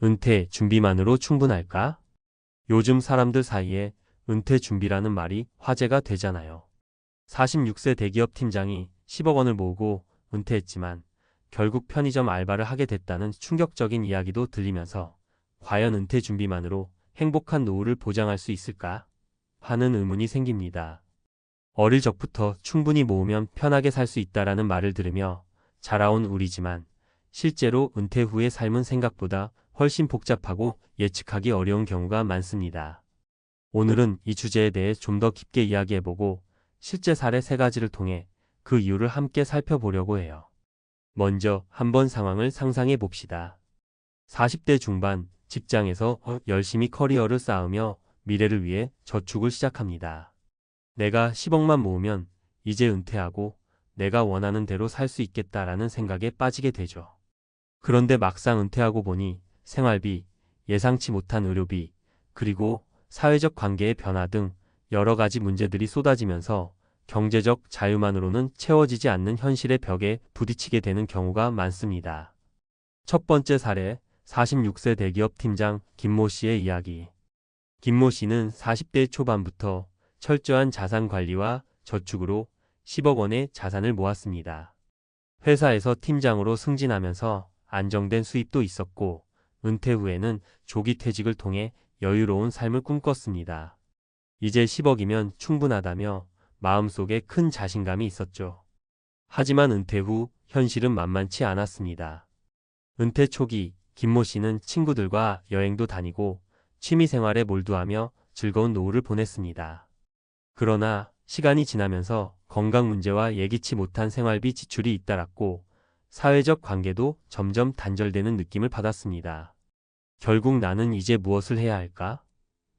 은퇴 준비만으로 충분할까? 요즘 사람들 사이에 은퇴 준비라는 말이 화제가 되잖아요. 46세 대기업 팀장이 10억 원을 모으고 은퇴했지만 결국 편의점 알바를 하게 됐다는 충격적인 이야기도 들리면서 과연 은퇴 준비만으로 행복한 노후를 보장할 수 있을까? 하는 의문이 생깁니다. 어릴 적부터 충분히 모으면 편하게 살 수 있다라는 말을 들으며 자라온 우리지만 실제로 은퇴 후의 삶은 생각보다 훨씬 복잡하고 예측하기 어려운 경우가 많습니다. 오늘은 이 주제에 대해 좀 더 깊게 이야기해보고 실제 사례 3가지를 통해 그 이유를 함께 살펴보려고 해요. 먼저 한번 상황을 상상해 봅시다. 40대 중반 직장에서 열심히 커리어를 쌓으며 미래를 위해 저축을 시작합니다. 내가 10억만 모으면 이제 은퇴하고 내가 원하는 대로 살 수 있겠다라는 생각에 빠지게 되죠. 그런데 막상 은퇴하고 보니 생활비, 예상치 못한 의료비, 그리고 사회적 관계의 변화 등 여러 가지 문제들이 쏟아지면서 경제적 자유만으로는 채워지지 않는 현실의 벽에 부딪히게 되는 경우가 많습니다. 첫 번째 사례, 46세 대기업 팀장 김모 씨의 이야기. 김모 씨는 40대 초반부터 철저한 자산 관리와 저축으로 10억 원의 자산을 모았습니다. 회사에서 팀장으로 승진하면서 안정된 수입도 있었고 은퇴 후에는 조기 퇴직을 통해 여유로운 삶을 꿈꿨습니다. 이제 10억이면 충분하다며 마음속에 큰 자신감이 있었죠. 하지만 은퇴 후 현실은 만만치 않았습니다. 은퇴 초기 김모 씨는 친구들과 여행도 다니고 취미생활에 몰두하며 즐거운 노후를 보냈습니다. 그러나 시간이 지나면서 건강 문제와 예기치 못한 생활비 지출이 잇따랐고 사회적 관계도 점점 단절되는 느낌을 받았습니다. 결국 나는 이제 무엇을 해야 할까?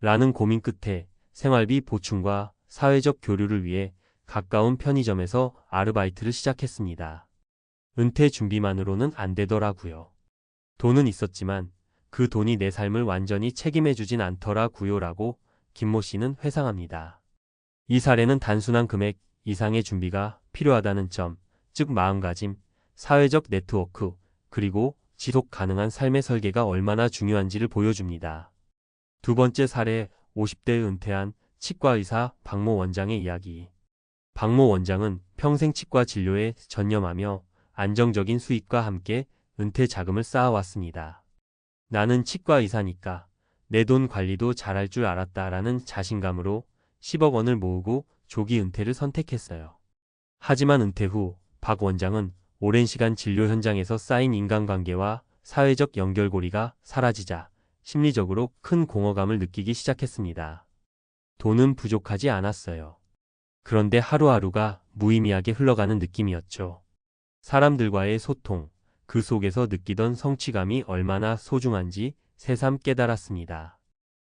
라는 고민 끝에 생활비 보충과 사회적 교류를 위해 가까운 편의점에서 아르바이트를 시작했습니다. 은퇴 준비만으로는 안 되더라고요. 돈은 있었지만 그 돈이 내 삶을 완전히 책임해주진 않더라고요 라고 김모 씨는 회상합니다. 이 사례는 단순한 금액 이상의 준비가 필요하다는 점, 즉 마음가짐, 사회적 네트워크, 그리고 지속 가능한 삶의 설계가 얼마나 중요한지를 보여줍니다. 두 번째 사례, 50대에 은퇴한 치과의사 박모 원장의 이야기. 박모 원장은 평생 치과 진료에 전념하며 안정적인 수입과 함께 은퇴 자금을 쌓아왔습니다. 나는 치과의사니까 내 돈 관리도 잘할 줄 알았다라는 자신감으로 10억 원을 모으고 조기 은퇴를 선택했어요. 하지만 은퇴 후 박 원장은 오랜 시간 진료 현장에서 쌓인 인간관계와 사회적 연결고리가 사라지자 심리적으로 큰 공허감을 느끼기 시작했습니다. 돈은 부족하지 않았어요. 그런데 하루하루가 무의미하게 흘러가는 느낌이었죠. 사람들과의 소통, 그 속에서 느끼던 성취감이 얼마나 소중한지 새삼 깨달았습니다.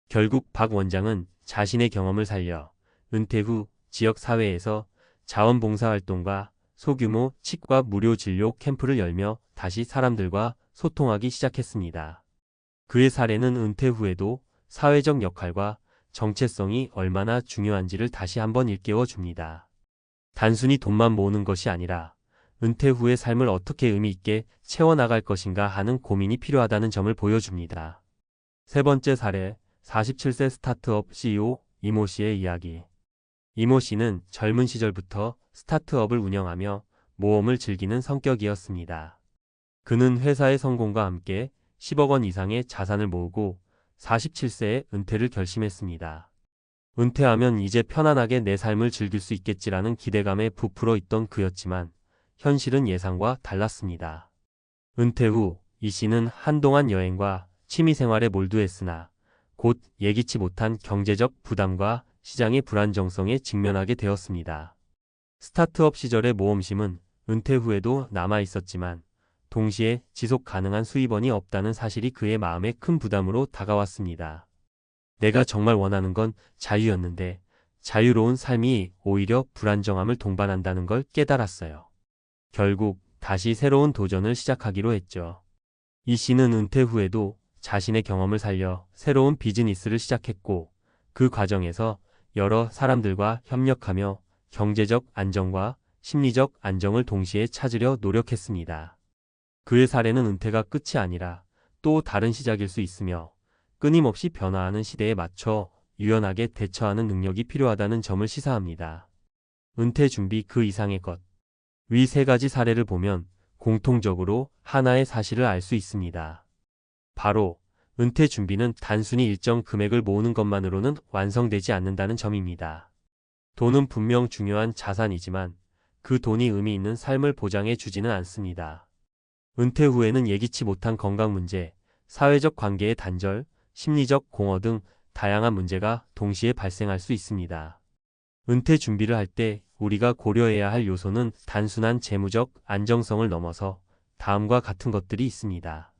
결국 박 원장은 자신의 경험을 살려 은퇴 후 지역 사회에서 자원봉사활동과 소규모 치과 무료 진료 캠프를 열며 다시 사람들과 소통하기 시작했습니다. 그의 사례는 은퇴 후에도 사회적 역할과 정체성이 얼마나 중요한지를 다시 한번 일깨워 줍니다. 단순히 돈만 모으는 것이 아니라 은퇴 후의 삶을 어떻게 의미 있게 채워나갈 것인가 하는 고민이 필요하다는 점을 보여줍니다. 세 번째 사례, 47세 스타트업 CEO 이모 씨의 이야기. 이모 씨는 젊은 시절부터 스타트업을 운영하며 모험을 즐기는 성격이었습니다. 그는 회사의 성공과 함께 10억 원 이상의 자산을 모으고 47세에 은퇴를 결심했습니다. 은퇴하면 이제 편안하게 내 삶을 즐길 수 있겠지라는 기대감에 부풀어 있던 그였지만 현실은 예상과 달랐습니다. 은퇴 후 이 씨는 한동안 여행과 취미생활에 몰두했으나 곧 예기치 못한 경제적 부담과 시장의 불안정성에 직면하게 되었습니다. 스타트업 시절의 모험심은 은퇴 후에도 남아 있었지만 동시에 지속 가능한 수입원이 없다는 사실이 그의 마음에 큰 부담으로 다가왔습니다. 내가 정말 원하는 건 자유였는데 자유로운 삶이 오히려 불안정함을 동반한다는 걸 깨달았어요. 결국 다시 새로운 도전을 시작하기로 했죠. 이 씨는 은퇴 후에도 자신의 경험을 살려 새로운 비즈니스를 시작했고 그 과정에서 여러 사람들과 협력하며 경제적 안정과 심리적 안정을 동시에 찾으려 노력했습니다. 그의 사례는 은퇴가 끝이 아니라 또 다른 시작일 수 있으며 끊임없이 변화하는 시대에 맞춰 유연하게 대처하는 능력이 필요하다는 점을 시사합니다. 은퇴 준비 그 이상의 것. 위 세 가지 사례를 보면 공통적으로 하나의 사실을 알 수 있습니다. 바로 은퇴 준비는 단순히 일정 금액을 모으는 것만으로는 완성되지 않는다는 점입니다. 돈은 분명 중요한 자산이지만 그 돈이 의미 있는 삶을 보장해 주지는 않습니다. 은퇴 후에는 예기치 못한 건강 문제, 사회적 관계의 단절, 심리적 공허 등 다양한 문제가 동시에 발생할 수 있습니다. 은퇴 준비를 할 때 우리가 고려해야 할 요소는 단순한 재무적 안정성을 넘어서 다음과 같은 것들이 있습니다.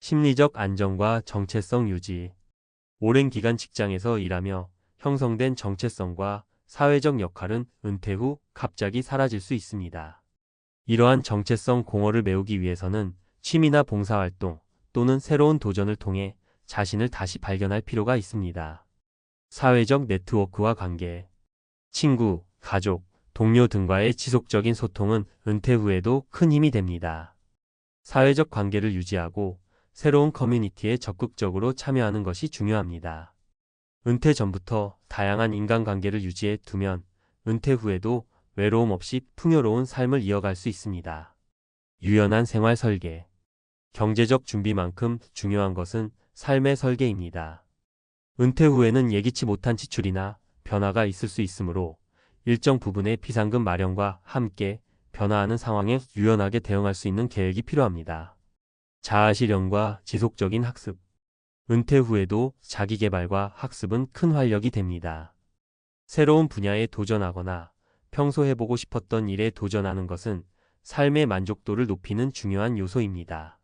심리적 안정과 정체성 유지. 오랜 기간 직장에서 일하며 형성된 정체성과 사회적 역할은 은퇴 후 갑자기 사라질 수 있습니다. 이러한 정체성 공허를 메우기 위해서는 취미나 봉사활동 또는 새로운 도전을 통해 자신을 다시 발견할 필요가 있습니다. 사회적 네트워크와 관계. 친구, 가족, 동료 등과의 지속적인 소통은 은퇴 후에도 큰 힘이 됩니다. 사회적 관계를 유지하고 새로운 커뮤니티에 적극적으로 참여하는 것이 중요합니다. 은퇴 전부터 다양한 인간관계를 유지해 두면 은퇴 후에도 외로움 없이 풍요로운 삶을 이어갈 수 있습니다. 유연한 생활 설계. 경제적 준비만큼 중요한 것은 삶의 설계입니다. 은퇴 후에는 예기치 못한 지출이나 변화가 있을 수 있으므로 일정 부분의 비상금 마련과 함께 변화하는 상황에 유연하게 대응할 수 있는 계획이 필요합니다. 자아실현과 지속적인 학습. 은퇴 후에도 자기개발과 학습은 큰 활력이 됩니다. 새로운 분야에 도전하거나 평소 해보고 싶었던 일에 도전하는 것은 삶의 만족도를 높이는 중요한 요소입니다.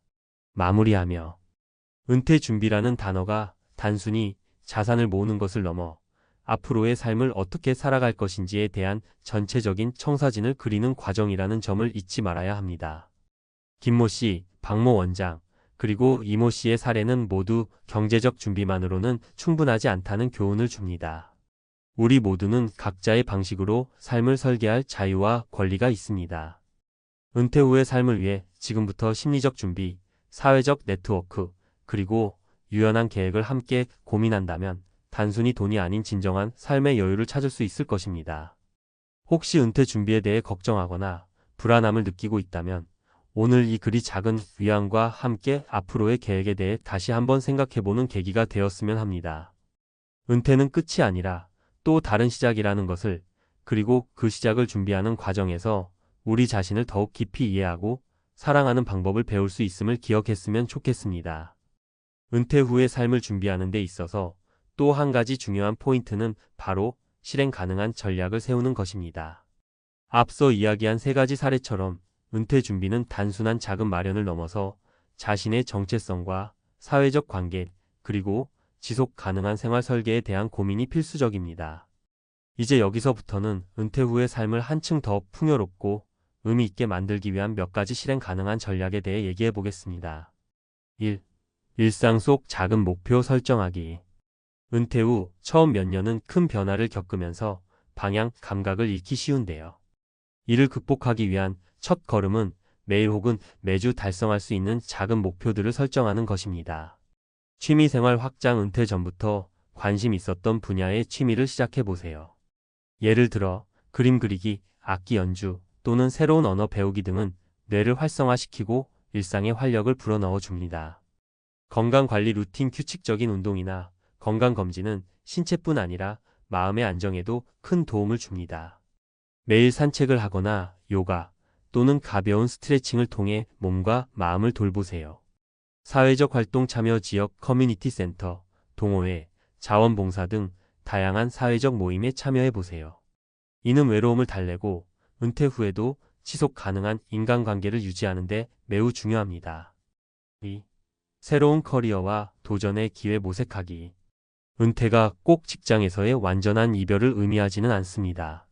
마무리하며 은퇴 준비라는 단어가 단순히 자산을 모으는 것을 넘어 앞으로의 삶을 어떻게 살아갈 것인지에 대한 전체적인 청사진을 그리는 과정이라는 점을 잊지 말아야 합니다. 김모 씨, 박모 원장, 그리고 이모 씨의 사례는 모두 경제적 준비만으로는 충분하지 않다는 교훈을 줍니다. 우리 모두는 각자의 방식으로 삶을 설계할 자유와 권리가 있습니다. 은퇴 후의 삶을 위해 지금부터 심리적 준비, 사회적 네트워크, 그리고 유연한 계획을 함께 고민한다면 단순히 돈이 아닌 진정한 삶의 여유를 찾을 수 있을 것입니다. 혹시 은퇴 준비에 대해 걱정하거나 불안함을 느끼고 있다면 오늘 이 글이 작은 위안과 함께 앞으로의 계획에 대해 다시 한번 생각해보는 계기가 되었으면 합니다. 은퇴는 끝이 아니라 또 다른 시작이라는 것을, 그리고 그 시작을 준비하는 과정에서 우리 자신을 더욱 깊이 이해하고 사랑하는 방법을 배울 수 있음을 기억했으면 좋겠습니다. 은퇴 후의 삶을 준비하는 데 있어서 또 한 가지 중요한 포인트는 바로 실행 가능한 전략을 세우는 것입니다. 앞서 이야기한 세 가지 사례처럼 은퇴 준비는 단순한 자금 마련을 넘어서 자신의 정체성과 사회적 관계, 그리고 지속 가능한 생활 설계에 대한 고민이 필수적입니다. 이제 여기서부터는 은퇴 후의 삶을 한층 더 풍요롭고 의미 있게 만들기 위한 몇 가지 실행 가능한 전략에 대해 얘기해 보겠습니다. 1. 일상 속 작은 목표 설정하기. 은퇴 후 처음 몇 년은 큰 변화를 겪으면서 방향, 감각을 잃기 쉬운데요. 이를 극복하기 위한 첫 걸음은 매일 혹은 매주 달성할 수 있는 작은 목표들을 설정하는 것입니다. 취미생활 확장. 은퇴 전부터 관심 있었던 분야의 취미를 시작해 보세요. 예를 들어 그림 그리기, 악기 연주 또는 새로운 언어 배우기 등은 뇌를 활성화시키고 일상에 활력을 불어넣어 줍니다. 건강관리 루틴. 규칙적인 운동이나 건강검진은 신체뿐 아니라 마음의 안정에도 큰 도움을 줍니다. 매일 산책을 하거나 요가 또는 가벼운 스트레칭을 통해 몸과 마음을 돌보세요. 사회적 활동 참여. 지역 커뮤니티 센터, 동호회, 자원봉사 등 다양한 사회적 모임에 참여해 보세요. 이는 외로움을 달래고 은퇴 후에도 지속 가능한 인간관계를 유지하는 데 매우 중요합니다. 2. 새로운 커리어와 도전의 기회 모색하기. 은퇴가 꼭 직장에서의 완전한 이별을 의미하지는 않습니다.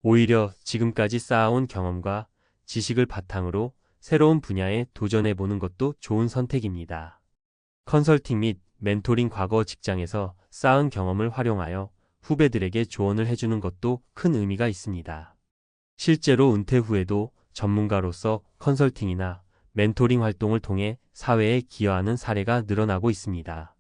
오히려 지금까지 쌓아온 경험과 지식을 바탕으로 새로운 분야에 도전해보는 것도 좋은 선택입니다. 컨설팅 및 멘토링. 과거 직장에서 쌓은 경험을 활용하여 후배들에게 조언을 해주는 것도 큰 의미가 있습니다. 실제로 은퇴 후에도 전문가로서 컨설팅이나 멘토링 활동을 통해 사회에 기여하는 사례가 늘어나고 있습니다.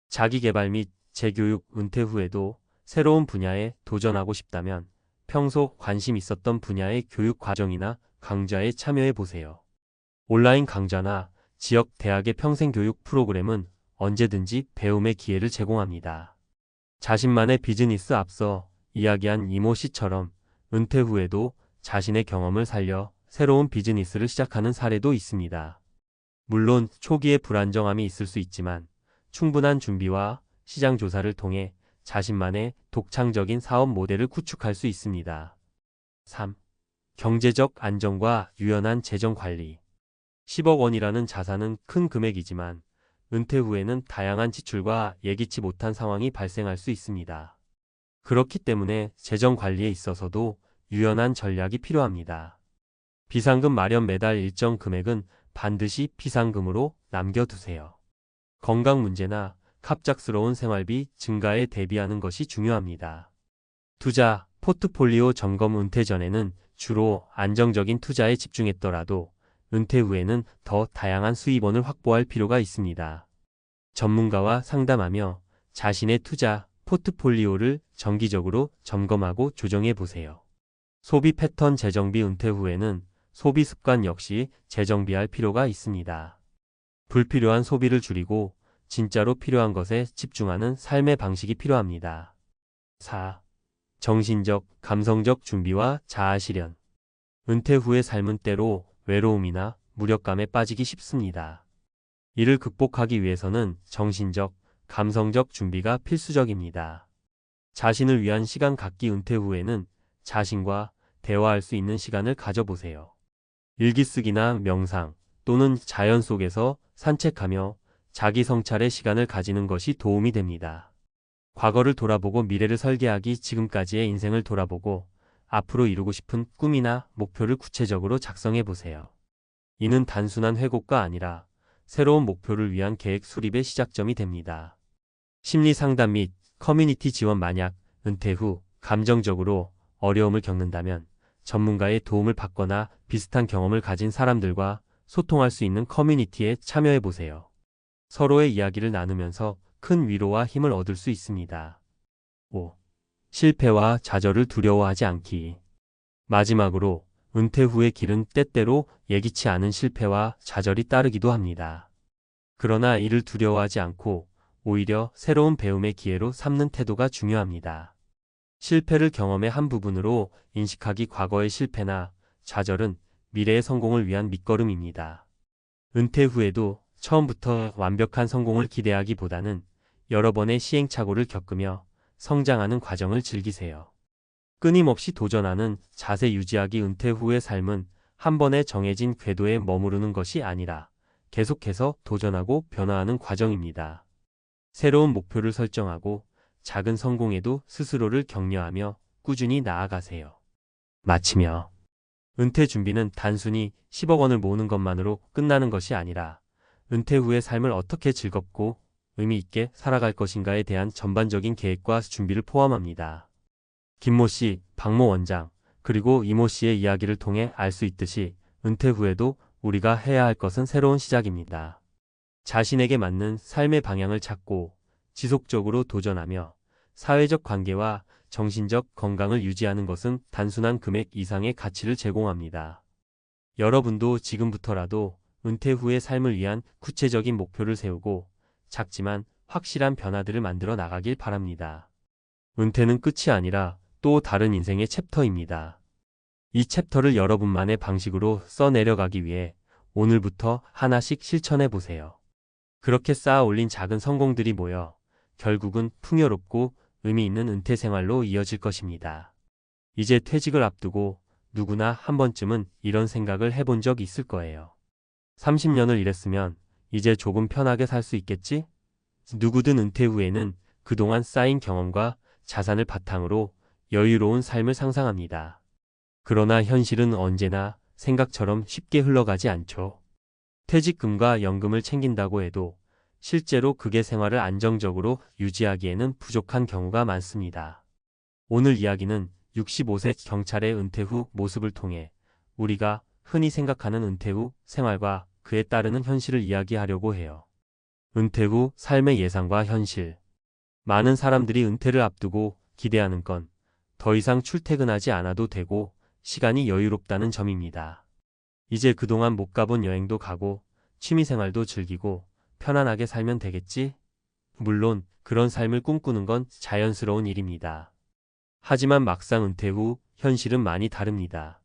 자기개발 및 재교육, 은퇴 후에도 새로운 분야에 도전하고 싶다면 평소 관심 있었던 분야의 교육 과정이나 강좌에 참여해 보세요. 온라인 강좌나 지역 대학의 평생교육 프로그램은 언제든지 배움의 기회를 제공합니다. 자신만의 비즈니스 앞서 이야기한 이모 씨처럼 은퇴 후에도 자신의 경험을 살려 새로운 비즈니스를 시작하는 사례도 있습니다. 물론 초기에 불안정함이 있을 수 있지만 충분한 준비와 시장 조사를 통해 자신만의 독창적인 사업 모델을 구축할 수 있습니다. 3. 경제적 안정과 유연한 재정 관리. 10억 원이라는 자산은 큰 금액이지만 은퇴 후에는 다양한 지출과 예기치 못한 상황이 발생할 수 있습니다. 그렇기 때문에 재정 관리에 있어서도 유연한 전략이 필요합니다. 비상금 마련, 매달 일정 금액은 반드시 비상금으로 남겨두세요. 건강 문제나 갑작스러운 생활비 증가에 대비하는 것이 중요합니다. 투자, 포트폴리오 점검. 은퇴 전에는 주로 안정적인 투자에 집중했더라도 은퇴 후에는 더 다양한 수입원을 확보할 필요가 있습니다. 전문가와 상담하며 자신의 투자 포트폴리오를 정기적으로 점검하고 조정해 보세요. 소비 패턴 재정비. 은퇴 후에는 소비 습관 역시 재정비할 필요가 있습니다. 불필요한 소비를 줄이고 진짜로 필요한 것에 집중하는 삶의 방식이 필요합니다. 4. 정신적, 감성적 준비와 자아 실현. 은퇴 후의 삶은 때로 외로움이나 무력감에 빠지기 쉽습니다. 이를 극복하기 위해서는 정신적, 감성적 준비가 필수적입니다. 자신을 위한 시간 갖기. 은퇴 후에는 자신과 대화할 수 있는 시간을 가져보세요. 일기 쓰기나 명상 또는 자연 속에서 산책하며 자기 성찰의 시간을 가지는 것이 도움이 됩니다. 과거를 돌아보고 미래를 설계하기. 지금까지의 인생을 돌아보고 앞으로 이루고 싶은 꿈이나 목표를 구체적으로 작성해 보세요. 이는 단순한 회고가 아니라 새로운 목표를 위한 계획 수립의 시작점이 됩니다. 심리 상담 및 커뮤니티 지원. 만약 은퇴 후 감정적으로 어려움을 겪는다면 전문가의 도움을 받거나 비슷한 경험을 가진 사람들과 소통할 수 있는 커뮤니티에 참여해 보세요. 서로의 이야기를 나누면서 큰 위로와 힘을 얻을 수 있습니다. 5. 실패와 좌절을 두려워하지 않기. 마지막으로 은퇴 후의 길은 때때로 예기치 않은 실패와 좌절이 따르기도 합니다. 그러나 이를 두려워하지 않고 오히려 새로운 배움의 기회로 삼는 태도가 중요합니다. 실패를 경험의 한 부분으로 인식하기. 과거의 실패나 좌절은 미래의 성공을 위한 밑거름입니다. 은퇴 후에도 처음부터 완벽한 성공을 기대하기보다는 여러 번의 시행착오를 겪으며 성장하는 과정을 즐기세요. 끊임없이 도전하는 자세 유지하기. 은퇴 후의 삶은 한 번에 정해진 궤도에 머무르는 것이 아니라 계속해서 도전하고 변화하는 과정입니다. 새로운 목표를 설정하고 작은 성공에도 스스로를 격려하며 꾸준히 나아가세요. 마치며 은퇴 준비는 단순히 10억 원을 모으는 것만으로 끝나는 것이 아니라 은퇴 후의 삶을 어떻게 즐겁고 의미 있게 살아갈 것인가에 대한 전반적인 계획과 준비를 포함합니다. 김모 씨, 박모 원장, 그리고 이모 씨의 이야기를 통해 알 수 있듯이 은퇴 후에도 우리가 해야 할 것은 새로운 시작입니다. 자신에게 맞는 삶의 방향을 찾고 지속적으로 도전하며 사회적 관계와 정신적 건강을 유지하는 것은 단순한 금액 이상의 가치를 제공합니다. 여러분도 지금부터라도 은퇴 후의 삶을 위한 구체적인 목표를 세우고 작지만 확실한 변화들을 만들어 나가길 바랍니다. 은퇴는 끝이 아니라 또 다른 인생의 챕터입니다. 이 챕터를 여러분만의 방식으로 써내려가기 위해 오늘부터 하나씩 실천해 보세요. 그렇게 쌓아 올린 작은 성공들이 모여 결국은 풍요롭고 의미 있는 은퇴 생활로 이어질 것입니다. 이제 퇴직을 앞두고 누구나 한 번쯤은 이런 생각을 해본 적 있을 거예요. 30년을 일했으면 이제 조금 편하게 살 수 있겠지? 누구든 은퇴 후에는 그동안 쌓인 경험과 자산을 바탕으로 여유로운 삶을 상상합니다. 그러나 현실은 언제나 생각처럼 쉽게 흘러가지 않죠. 퇴직금과 연금을 챙긴다고 해도 실제로 그게 생활을 안정적으로 유지하기에는 부족한 경우가 많습니다. 오늘 이야기는 65세 경찰의 은퇴 후 모습을 통해 우리가 흔히 생각하는 은퇴 후 생활과 그에 따르는 현실을 이야기하려고 해요. 은퇴 후 삶의 예상과 현실. 많은 사람들이 은퇴를 앞두고 기대하는 건 더 이상 출퇴근하지 않아도 되고 시간이 여유롭다는 점입니다. 이제 그동안 못 가본 여행도 가고 취미생활도 즐기고 편안하게 살면 되겠지? 물론 그런 삶을 꿈꾸는 건 자연스러운 일입니다. 하지만 막상 은퇴 후 현실은 많이 다릅니다.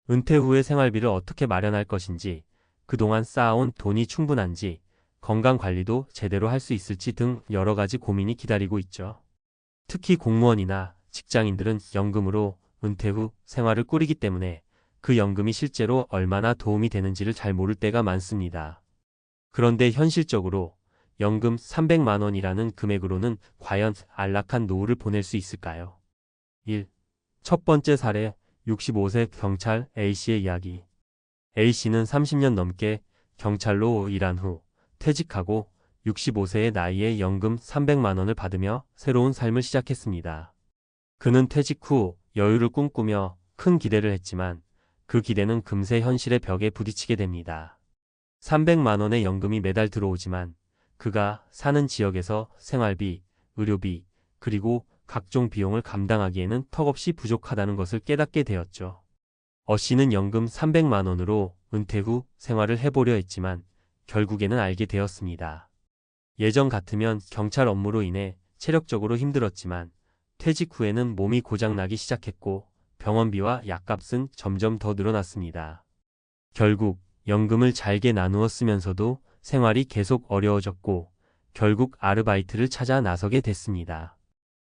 은퇴 후의 생활비를 어떻게 마련할 것인지, 그동안 쌓아온 돈이 충분한지, 건강관리도 제대로 할 수 있을지 등 여러 가지 고민이 기다리고 있죠. 특히 공무원이나 직장인들은 연금으로 은퇴 후 생활을 꾸리기 때문에 그 연금이 실제로 얼마나 도움이 되는지를 잘 모를 때가 많습니다. 그런데 현실적으로 연금 300만 원이라는 금액으로는 과연 안락한 노후를 보낼 수 있을까요? 1. 첫 번째 사례, 65세 경찰 A씨의 이야기. A씨는 30년 넘게 경찰로 일한 후 퇴직하고 65세의 나이에 연금 300만 원을 받으며 새로운 삶을 시작했습니다. 그는 퇴직 후 여유를 꿈꾸며 큰 기대를 했지만 그 기대는 금세 현실의 벽에 부딪히게 됩니다. 300만 원의 연금이 매달 들어오지만 그가 사는 지역에서 생활비, 의료비, 그리고 각종 비용을 감당하기에는 턱없이 부족하다는 것을 깨닫게 되었죠. 씨는 연금 300만 원으로 은퇴 후 생활을 해보려 했지만 결국에는 알게 되었습니다. 예전 같으면 경찰 업무로 인해 체력적으로 힘들었지만 퇴직 후에는 몸이 고장나기 시작했고 병원비와 약값은 점점 더 늘어났습니다. 결국 연금을 잘게 나누어 쓰면서도 생활이 계속 어려워졌고 결국 아르바이트를 찾아 나서게 됐습니다.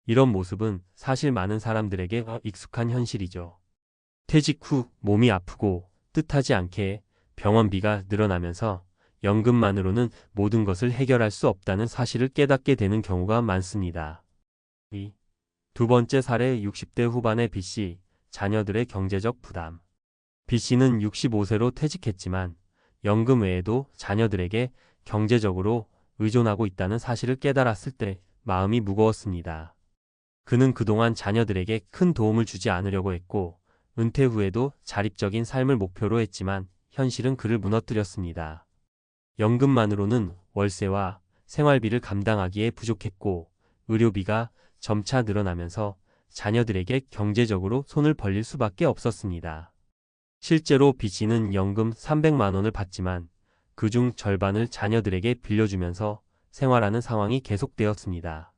이런 모습은 사실 많은 사람들에게 익숙한 현실이죠. 퇴직 후 몸이 아프고 뜻하지 않게 병원비가 늘어나면서 연금만으로는 모든 것을 해결할 수 없다는 사실을 깨닫게 되는 경우가 많습니다. 두 번째 사례, 60대 후반의 B씨, 자녀들의 경제적 부담. B씨는 65세로 퇴직했지만 연금 외에도 자녀들에게 경제적으로 의존하고 있다는 사실을 깨달았을 때 마음이 무거웠습니다. 그는 그동안 자녀들에게 큰 도움을 주지 않으려고 했고 은퇴 후에도 자립적인 삶을 목표로 했지만 현실은 그를 무너뜨렸습니다. 연금만으로는 월세와 생활비를 감당하기에 부족했고 의료비가 점차 늘어나면서 자녀들에게 경제적으로 손을 벌릴 수밖에 없었습니다. 실제로 B씨는 연금 300만 원을 받지만 그중 절반을 자녀들에게 빌려주면서 생활하는 상황이 계속되었습니다.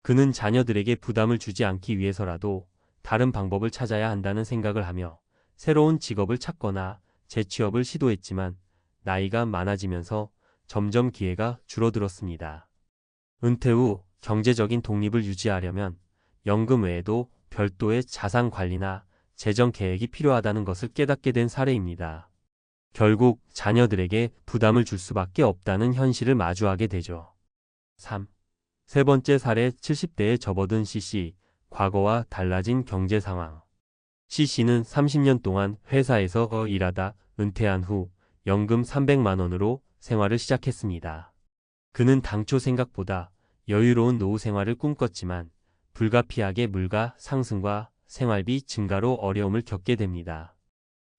그는 자녀들에게 부담을 주지 않기 위해서라도 다른 방법을 찾아야 한다는 생각을 하며 새로운 직업을 찾거나 재취업을 시도했지만 나이가 많아지면서 점점 기회가 줄어들었습니다. 은퇴 후 경제적인 독립을 유지하려면 연금 외에도 별도의 자산 관리나 재정 계획이 필요하다는 것을 깨닫게 된 사례입니다. 결국 자녀들에게 부담을 줄 수밖에 없다는 현실을 마주하게 되죠. 3. 세 번째 사례, 70대에 접어든 C씨, 과거와 달라진 경제 상황. C씨는 30년 동안 회사에서 일하다 은퇴한 후 연금 300만 원으로 생활을 시작했습니다. 그는 당초 생각보다 여유로운 노후 생활을 꿈꿨지만 불가피하게 물가 상승과 생활비 증가로 어려움을 겪게 됩니다.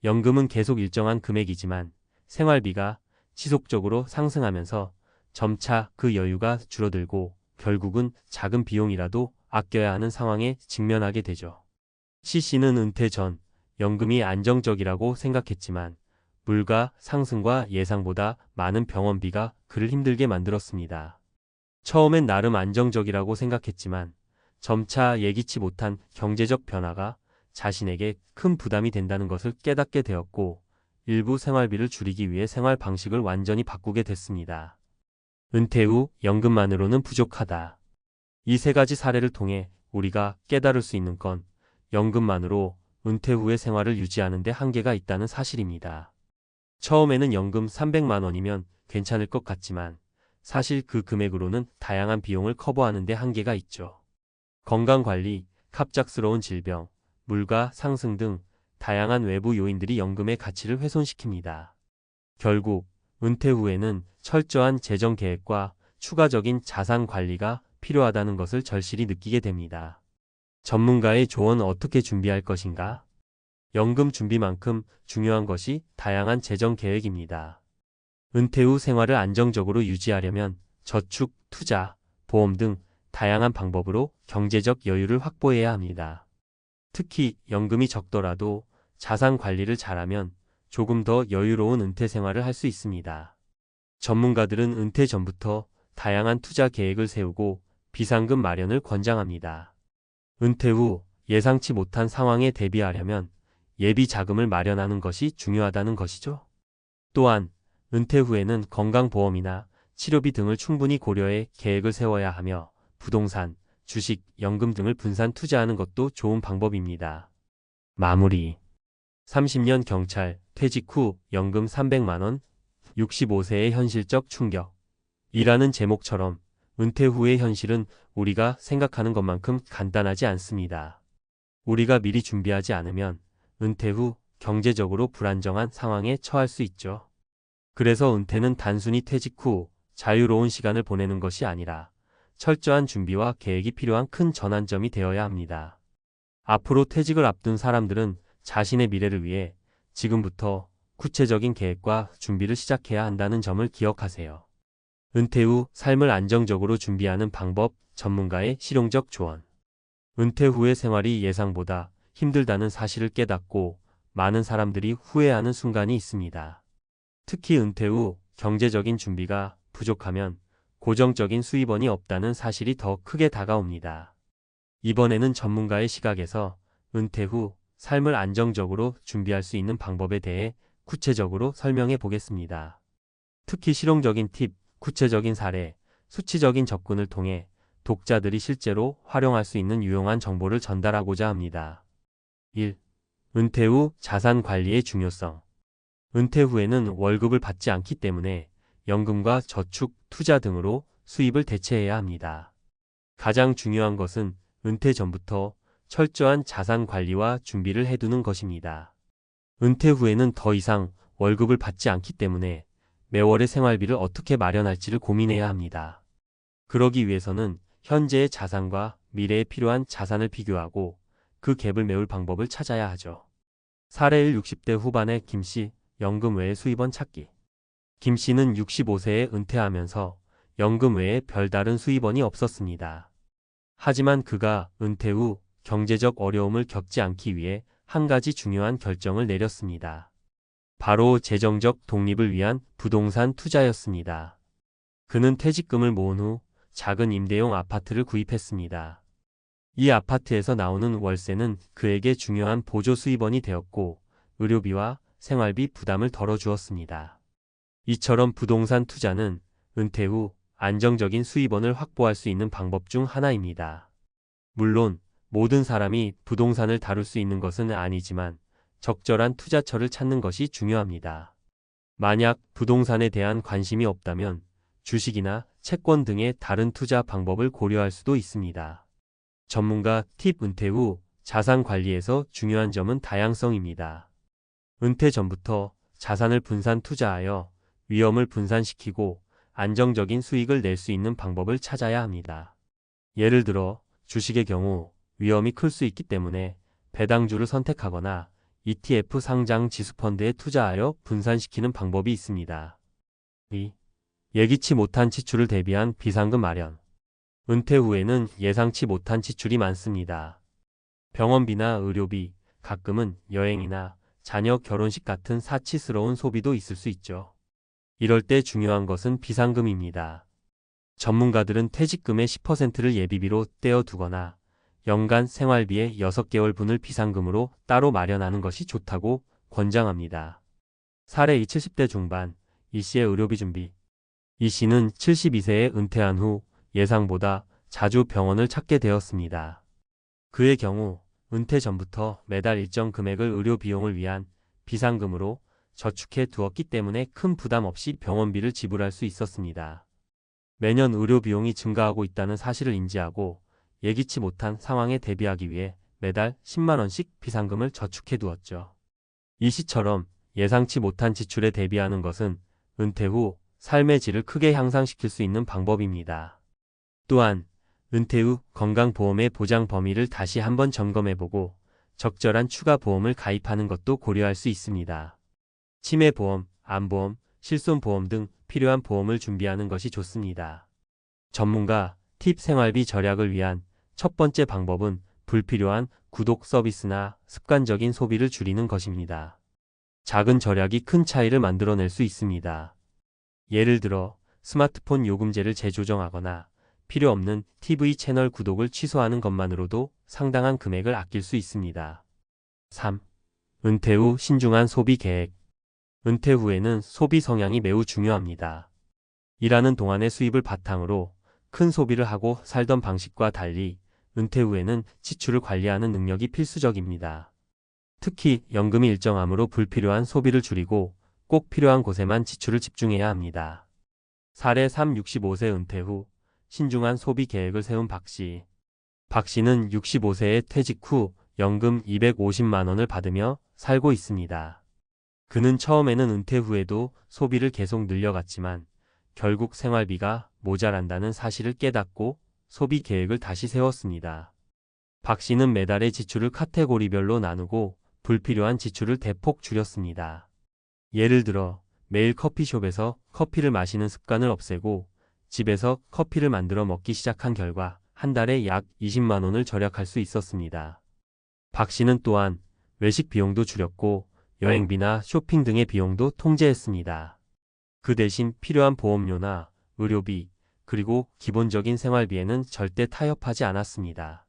연금은 계속 일정한 금액이지만 생활비가 지속적으로 상승하면서 점차 그 여유가 줄어들고 결국은 작은 비용이라도 아껴야 하는 상황에 직면하게 되죠. C씨는 은퇴 전 연금이 안정적이라고 생각했지만 물가 상승과 예상보다 많은 병원비가 그를 힘들게 만들었습니다. 처음엔 나름 안정적이라고 생각했지만 점차 예기치 못한 경제적 변화가 자신에게 큰 부담이 된다는 것을 깨닫게 되었고 일부 생활비를 줄이기 위해 생활 방식을 완전히 바꾸게 됐습니다. 은퇴 후 연금만으로는 부족하다. 이 세 가지 사례를 통해 우리가 깨달을 수 있는 건 연금만으로 은퇴 후의 생활을 유지하는 데 한계가 있다는 사실입니다. 처음에는 연금 300만 원이면 괜찮을 것 같지만 사실 그 금액으로는 다양한 비용을 커버하는 데 한계가 있죠. 건강관리, 갑작스러운 질병, 물가 상승 등 다양한 외부 요인들이 연금의 가치를 훼손시킵니다. 결국 은퇴 후에는 철저한 재정 계획과 추가적인 자산 관리가 필요하다는 것을 절실히 느끼게 됩니다. 전문가의 조언은 어떻게 준비할 것인가? 연금 준비만큼 중요한 것이 다양한 재정 계획입니다. 은퇴 후 생활을 안정적으로 유지하려면 저축, 투자, 보험 등 다양한 방법으로 경제적 여유를 확보해야 합니다. 특히 연금이 적더라도 자산 관리를 잘하면 조금 더 여유로운 은퇴 생활을 할 수 있습니다. 전문가들은 은퇴 전부터 다양한 투자 계획을 세우고 비상금 마련을 권장합니다. 은퇴 후 예상치 못한 상황에 대비하려면 예비 자금을 마련하는 것이 중요하다는 것이죠. 또한 은퇴 후에는 건강보험이나 치료비 등을 충분히 고려해 계획을 세워야 하며 부동산, 주식, 연금 등을 분산 투자하는 것도 좋은 방법입니다. 마무리 30년 경찰, 퇴직 후 연금 300만 원, 65세의 현실적 충격 이라는 제목처럼 은퇴 후의 현실은 우리가 생각하는 것만큼 간단하지 않습니다. 우리가 미리 준비하지 않으면 은퇴 후 경제적으로 불안정한 상황에 처할 수 있죠. 그래서 은퇴는 단순히 퇴직 후 자유로운 시간을 보내는 것이 아니라 철저한 준비와 계획이 필요한 큰 전환점이 되어야 합니다. 앞으로 퇴직을 앞둔 사람들은 자신의 미래를 위해 지금부터 구체적인 계획과 준비를 시작해야 한다는 점을 기억하세요. 은퇴 후 삶을 안정적으로 준비하는 방법, 전문가의 실용적 조언. 은퇴 후의 생활이 예상보다 힘들다는 사실을 깨닫고 많은 사람들이 후회하는 순간이 있습니다. 특히 은퇴 후 경제적인 준비가 부족하면 고정적인 수입원이 없다는 사실이 더 크게 다가옵니다. 이번에는 전문가의 시각에서 은퇴 후 삶을 안정적으로 준비할 수 있는 방법에 대해 구체적으로 설명해 보겠습니다. 특히 실용적인 팁, 구체적인 사례, 수치적인 접근을 통해 독자들이 실제로 활용할 수 있는 유용한 정보를 전달하고자 합니다. 1. 은퇴 후 자산 관리의 중요성. 은퇴 후에는 월급을 받지 않기 때문에 연금과 저축, 투자 등으로 수입을 대체해야 합니다. 가장 중요한 것은 은퇴 전부터 철저한 자산 관리와 준비를 해두는 것입니다. 은퇴 후에는 더 이상 월급을 받지 않기 때문에 매월의 생활비를 어떻게 마련할지를 고민해야 합니다. 그러기 위해서는 현재의 자산과 미래에 필요한 자산을 비교하고 그 갭을 메울 방법을 찾아야 하죠. 사례 1. 60대 후반의 김씨, 연금 외에 수입원 찾기. 김씨는 65세에 은퇴하면서 연금 외에 별다른 수입원이 없었습니다. 하지만 그가 은퇴 후 경제적 어려움을 겪지 않기 위해 한 가지 중요한 결정을 내렸습니다. 바로 재정적 독립을 위한 부동산 투자였습니다. 그는 퇴직금을 모은 후 작은 임대용 아파트를 구입했습니다. 이 아파트에서 나오는 월세는 그에게 중요한 보조 수입원이 되었고 의료비와 생활비 부담을 덜어주었습니다. 이처럼 부동산 투자는 은퇴 후 안정적인 수입원을 확보할 수 있는 방법 중 하나입니다. 물론 모든 사람이 부동산을 다룰 수 있는 것은 아니지만 적절한 투자처를 찾는 것이 중요합니다. 만약 부동산에 대한 관심이 없다면 주식이나 채권 등의 다른 투자 방법을 고려할 수도 있습니다. 전문가 팁. 은퇴 후 자산 관리에서 중요한 점은 다양성입니다. 은퇴 전부터 자산을 분산 투자하여 위험을 분산시키고 안정적인 수익을 낼 수 있는 방법을 찾아야 합니다. 예를 들어 주식의 경우 위험이 클 수 있기 때문에 배당주를 선택하거나 ETF 상장 지수펀드에 투자하여 분산시키는 방법이 있습니다. 2. 예기치 못한 지출을 대비한 비상금 마련. 은퇴 후에는 예상치 못한 지출이 많습니다. 병원비나 의료비, 가끔은 여행이나 자녀 결혼식 같은 사치스러운 소비도 있을 수 있죠. 이럴 때 중요한 것은 비상금입니다. 전문가들은 퇴직금의 10%를 예비비로 떼어두거나 연간 생활비의 6개월분을 비상금으로 따로 마련하는 것이 좋다고 권장합니다. 사례 2. 70대 중반, 이 씨의 의료비 준비. 이 씨는 72세에 은퇴한 후 예상보다 자주 병원을 찾게 되었습니다. 그의 경우 은퇴 전부터 매달 일정 금액을 의료 비용을 위한 비상금으로 저축해 두었기 때문에 큰 부담 없이 병원비를 지불할 수 있었습니다. 매년 의료 비용이 증가하고 있다는 사실을 인지하고 예기치 못한 상황에 대비하기 위해 매달 10만 원씩 비상금을 저축해 두었죠. 이 씨처럼 예상치 못한 지출에 대비하는 것은 은퇴 후 삶의 질을 크게 향상시킬 수 있는 방법입니다. 또한 은퇴 후 건강보험의 보장 범위를 다시 한번 점검해보고 적절한 추가 보험을 가입하는 것도 고려할 수 있습니다. 치매보험, 암보험, 실손보험 등 필요한 보험을 준비하는 것이 좋습니다. 전문가 팁 생활비 절약을 위한 첫 번째 방법은 불필요한 구독 서비스나 습관적인 소비를 줄이는 것입니다. 작은 절약이 큰 차이를 만들어낼 수 있습니다. 예를 들어 스마트폰 요금제를 재조정하거나 필요 없는 TV 채널 구독을 취소하는 것만으로도 상당한 금액을 아낄 수 있습니다. 3. 은퇴 후 신중한 소비 계획. 은퇴 후에는 소비 성향이 매우 중요합니다. 일하는 동안의 수입을 바탕으로 큰 소비를 하고 살던 방식과 달리 은퇴 후에는 지출을 관리하는 능력이 필수적입니다. 특히 연금이 일정함으로 불필요한 소비를 줄이고 꼭 필요한 곳에만 지출을 집중해야 합니다. 사례 3. 65세 은퇴 후 신중한 소비 계획을 세운 박씨. 박씨는 65세에 퇴직 후 연금 250만 원을 받으며 살고 있습니다. 그는 처음에는 은퇴 후에도 소비를 계속 늘려갔지만 결국 생활비가 모자란다는 사실을 깨닫고 소비 계획을 다시 세웠습니다. 박씨는 매달의 지출을 카테고리별로 나누고 불필요한 지출을 대폭 줄였습니다. 예를 들어 매일 커피숍에서 커피를 마시는 습관을 없애고 집에서 커피를 만들어 먹기 시작한 결과 한 달에 약 20만 원을 절약할 수 있었습니다. 박 씨는 또한 외식 비용도 줄였고 여행비나 쇼핑 등의 비용도 통제했습니다. 그 대신 필요한 보험료나 의료비, 그리고 기본적인 생활비에는 절대 타협하지 않았습니다.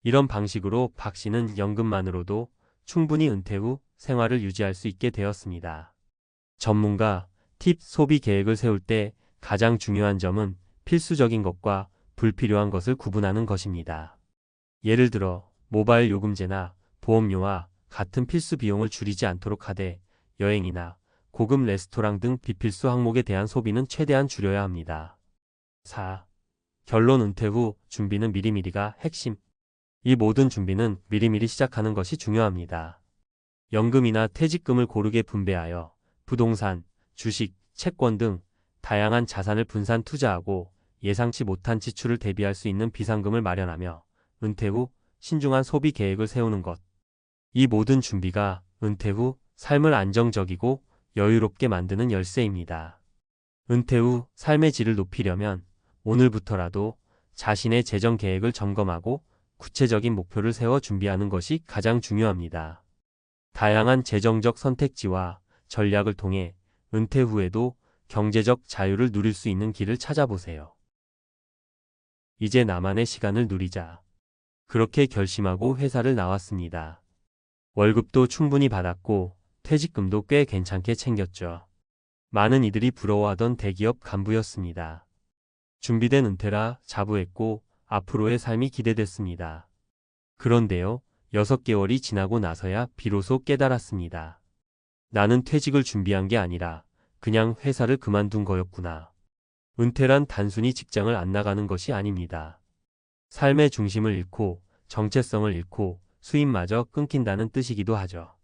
이런 방식으로 박 씨는 연금만으로도 충분히 은퇴 후 생활을 유지할 수 있게 되었습니다. 전문가 팁 소비 계획을 세울 때 가장 중요한 점은 필수적인 것과 불필요한 것을 구분하는 것입니다. 예를 들어 모바일 요금제나 보험료와 같은 필수 비용을 줄이지 않도록 하되 여행이나 고급 레스토랑 등 비필수 항목에 대한 소비는 최대한 줄여야 합니다. 4. 결론 은퇴 후 준비는 미리미리가 핵심. 이 모든 준비는 미리미리 시작하는 것이 중요합니다. 연금이나 퇴직금을 고르게 분배하여 부동산, 주식, 채권 등 다양한 자산을 분산 투자하고 예상치 못한 지출을 대비할 수 있는 비상금을 마련하며 은퇴 후 신중한 소비 계획을 세우는 것. 이 모든 준비가 은퇴 후 삶을 안정적이고 여유롭게 만드는 열쇠입니다. 은퇴 후 삶의 질을 높이려면 오늘부터라도 자신의 재정 계획을 점검하고 구체적인 목표를 세워 준비하는 것이 가장 중요합니다. 다양한 재정적 선택지와 전략을 통해 은퇴 후에도 경제적 자유를 누릴 수 있는 길을 찾아보세요. 이제 나만의 시간을 누리자. 그렇게 결심하고 회사를 나왔습니다. 월급도 충분히 받았고 퇴직금도 꽤 괜찮게 챙겼죠. 많은 이들이 부러워하던 대기업 간부였습니다. 준비된 은퇴라 자부했고 앞으로의 삶이 기대됐습니다. 그런데요, 6개월이 지나고 나서야 비로소 깨달았습니다. 나는 퇴직을 준비한 게 아니라 그냥 회사를 그만둔 거였구나. 은퇴란 단순히 직장을 안 나가는 것이 아닙니다. 삶의 중심을 잃고 정체성을 잃고 수입마저 끊긴다는 뜻이기도 하죠.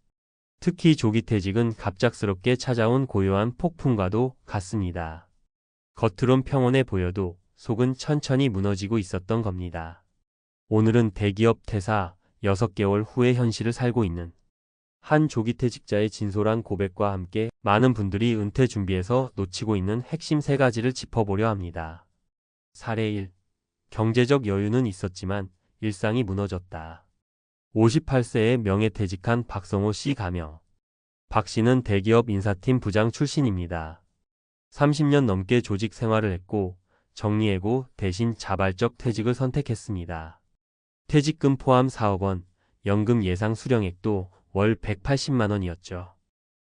특히 조기 퇴직은 갑작스럽게 찾아온 고요한 폭풍과도 같습니다. 겉으론 평온해 보여도 속은 천천히 무너지고 있었던 겁니다. 오늘은 대기업 퇴사 6개월 후의 현실을 살고 있는 한 조기퇴직자의 진솔한 고백과 함께 많은 분들이 은퇴 준비에서 놓치고 있는 핵심 3가지를 짚어보려 합니다. 사례 1. 경제적 여유는 있었지만 일상이 무너졌다. 58세에 명예퇴직한 박성호 씨 가명. 박 씨는 대기업 인사팀 부장 출신입니다. 30년 넘게 조직 생활을 했고 정리해고 대신 자발적 퇴직을 선택했습니다. 퇴직금 포함 4억 원, 연금 예상 수령액도 월 180만 원이었죠.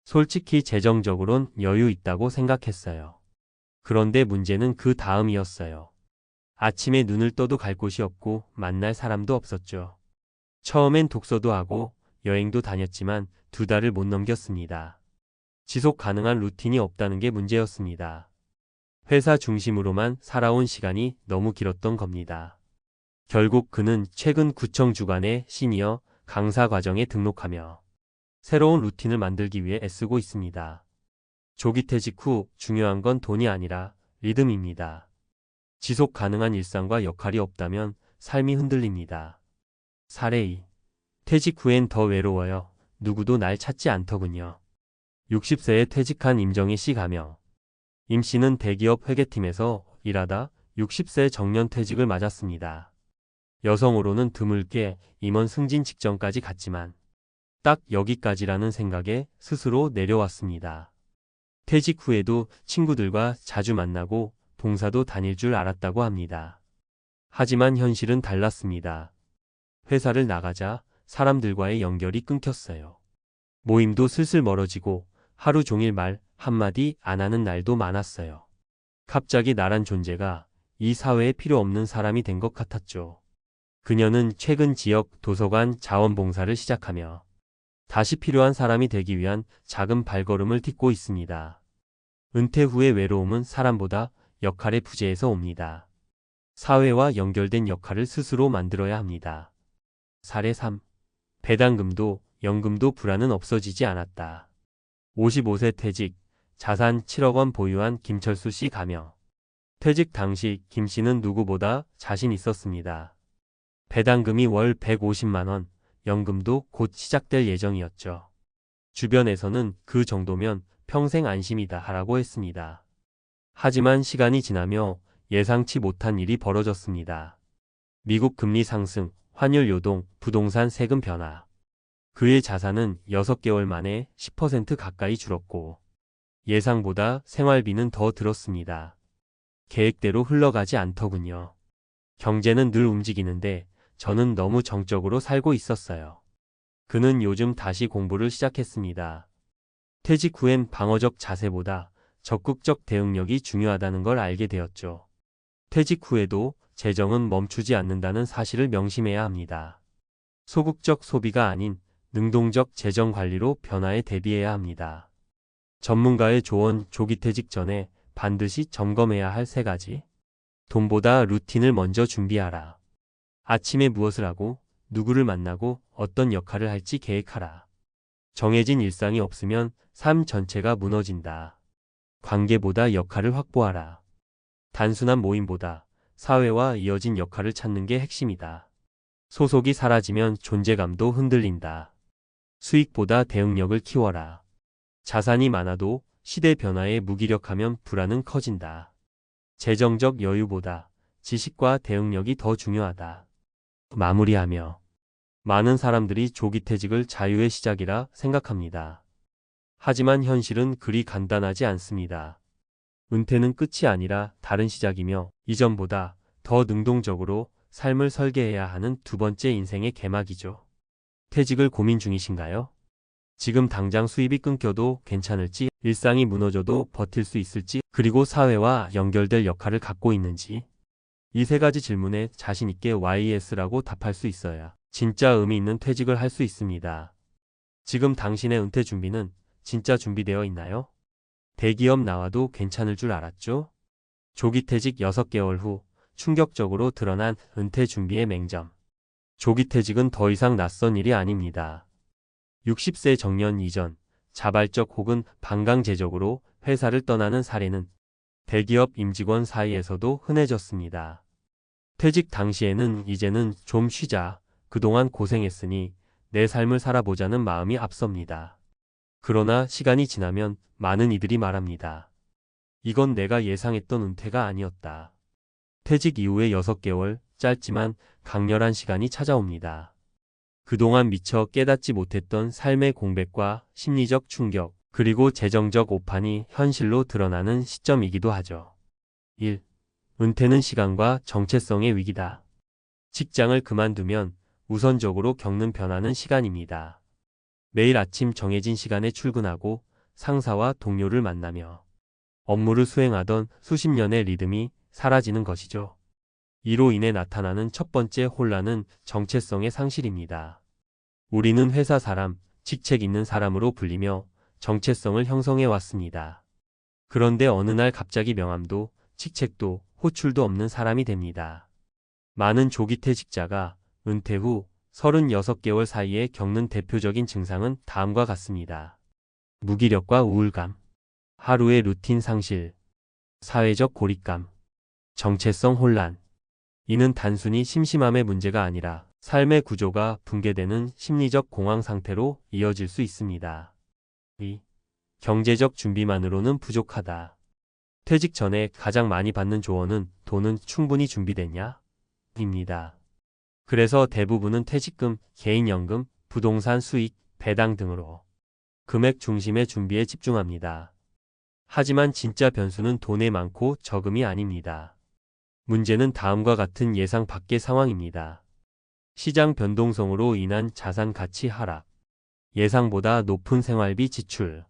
솔직히 재정적으론 여유 있다고 생각했어요. 그런데 문제는 그 다음이었어요. 아침에 눈을 떠도 갈 곳이 없고 만날 사람도 없었죠. 처음엔 독서도 하고 여행도 다녔지만 2달을 못 넘겼습니다. 지속 가능한 루틴이 없다는 게 문제였습니다. 회사 중심으로만 살아온 시간이 너무 길었던 겁니다. 결국 그는 최근 구청 주간의 시니어 강사 과정에 등록하며 새로운 루틴을 만들기 위해 애쓰고 있습니다. 조기 퇴직 후 중요한 건 돈이 아니라 리듬입니다. 지속 가능한 일상과 역할이 없다면 삶이 흔들립니다. 사례 2. 퇴직 후엔 더 외로워요. 누구도 날 찾지 않더군요. 60세에 퇴직한 임정희 씨 가명. 임 씨는 대기업 회계팀에서 일하다 60세 정년 퇴직을 맞았습니다. 여성으로는 드물게 임원 승진 직전까지 갔지만 딱 여기까지라는 생각에 스스로 내려왔습니다. 퇴직 후에도 친구들과 자주 만나고 봉사도 다닐 줄 알았다고 합니다. 하지만 현실은 달랐습니다. 회사를 나가자 사람들과의 연결이 끊겼어요. 모임도 슬슬 멀어지고 하루 종일 말 한마디 안 하는 날도 많았어요. 갑자기 나란 존재가 이 사회에 필요 없는 사람이 된 것 같았죠. 그녀는 최근 지역 도서관 자원봉사를 시작하며 다시 필요한 사람이 되기 위한 작은 발걸음을 딛고 있습니다. 은퇴 후의 외로움은 사람보다 역할의 부재에서 옵니다. 사회와 연결된 역할을 스스로 만들어야 합니다. 사례 3. 배당금도 연금도 불안은 없어지지 않았다. 55세 퇴직, 자산 7억 원 보유한 김철수 씨 가명. 퇴직 당시 김 씨는 누구보다 자신 있었습니다. 배당금이 월 150만 원, 연금도 곧 시작될 예정이었죠. 주변에서는 그 정도면 평생 안심이다 하라고 했습니다. 하지만 시간이 지나며 예상치 못한 일이 벌어졌습니다. 미국 금리 상승, 환율 요동, 부동산 세금 변화. 그의 자산은 6개월 만에 10% 가까이 줄었고 예상보다 생활비는 더 들었습니다. 계획대로 흘러가지 않더군요. 경제는 늘 움직이는데 저는 너무 정적으로 살고 있었어요. 그는 요즘 다시 공부를 시작했습니다. 퇴직 후엔 방어적 자세보다 적극적 대응력이 중요하다는 걸 알게 되었죠. 퇴직 후에도 재정은 멈추지 않는다는 사실을 명심해야 합니다. 소극적 소비가 아닌 능동적 재정 관리로 변화에 대비해야 합니다. 전문가의 조언, 조기 퇴직 전에 반드시 점검해야 할 3가지. 돈보다 루틴을 먼저 준비하라. 아침에 무엇을 하고 누구를 만나고 어떤 역할을 할지 계획하라. 정해진 일상이 없으면 삶 전체가 무너진다. 관계보다 역할을 확보하라. 단순한 모임보다 사회와 이어진 역할을 찾는 게 핵심이다. 소속이 사라지면 존재감도 흔들린다. 수익보다 대응력을 키워라. 자산이 많아도 시대 변화에 무기력하면 불안은 커진다. 재정적 여유보다 지식과 대응력이 더 중요하다. 마무리하며 많은 사람들이 조기 퇴직을 자유의 시작이라 생각합니다. 하지만 현실은 그리 간단하지 않습니다. 은퇴는 끝이 아니라 다른 시작이며 이전보다 더 능동적으로 삶을 설계해야 하는 2번째 인생의 개막이죠. 퇴직을 고민 중이신가요? 지금 당장 수입이 끊겨도 괜찮을지, 일상이 무너져도 버틸 수 있을지, 그리고 사회와 연결될 역할을 갖고 있는지. 이 3가지 질문에 자신 있게 YES라고 답할 수 있어야 진짜 의미 있는 퇴직을 할 수 있습니다. 지금 당신의 은퇴 준비는 진짜 준비되어 있나요? 대기업 나와도 괜찮을 줄 알았죠? 조기 퇴직 6개월 후 충격적으로 드러난 은퇴 준비의 맹점. 조기 퇴직은 더 이상 낯선 일이 아닙니다. 60세 정년 이전 자발적 혹은 반강제적으로 회사를 떠나는 사례는 대기업 임직원 사이에서도 흔해졌습니다. 퇴직 당시에는 이제는 좀 쉬자, 그동안 고생했으니 내 삶을 살아보자는 마음이 앞섭니다. 그러나 시간이 지나면 많은 이들이 말합니다. 이건 내가 예상했던 은퇴가 아니었다. 퇴직 이후에 6개월, 짧지만 강렬한 시간이 찾아옵니다. 그동안 미처 깨닫지 못했던 삶의 공백과 심리적 충격, 그리고 재정적 오판이 현실로 드러나는 시점이기도 하죠. 1. 은퇴는 시간과 정체성의 위기다. 직장을 그만두면 우선적으로 겪는 변화는 시간입니다. 매일 아침 정해진 시간에 출근하고 상사와 동료를 만나며 업무를 수행하던 수십 년의 리듬이 사라지는 것이죠. 이로 인해 나타나는 첫 번째 혼란은 정체성의 상실입니다. 우리는 회사 사람, 직책 있는 사람으로 불리며 정체성을 형성해 왔습니다. 그런데 어느 날 갑자기 명함도 직책도 호출도 없는 사람이 됩니다. 많은 조기 퇴직자가 은퇴 후 36개월 사이에 겪는 대표적인 증상은 다음과 같습니다. 무기력과 우울감, 하루의 루틴 상실, 사회적 고립감, 정체성 혼란. 이는 단순히 심심함의 문제가 아니라 삶의 구조가 붕괴되는 심리적 공황 상태로 이어질 수 있습니다. 2. 경제적 준비만으로는 부족하다. 퇴직 전에 가장 많이 받는 조언은 돈은 충분히 준비됐냐? 입니다. 그래서 대부분은 퇴직금, 개인연금, 부동산 수익, 배당 등으로 금액 중심의 준비에 집중합니다. 하지만 진짜 변수는 돈에 많고 저금이 아닙니다. 문제는 다음과 같은 예상 밖의 상황입니다. 시장 변동성으로 인한 자산 가치 하락, 예상보다 높은 생활비 지출,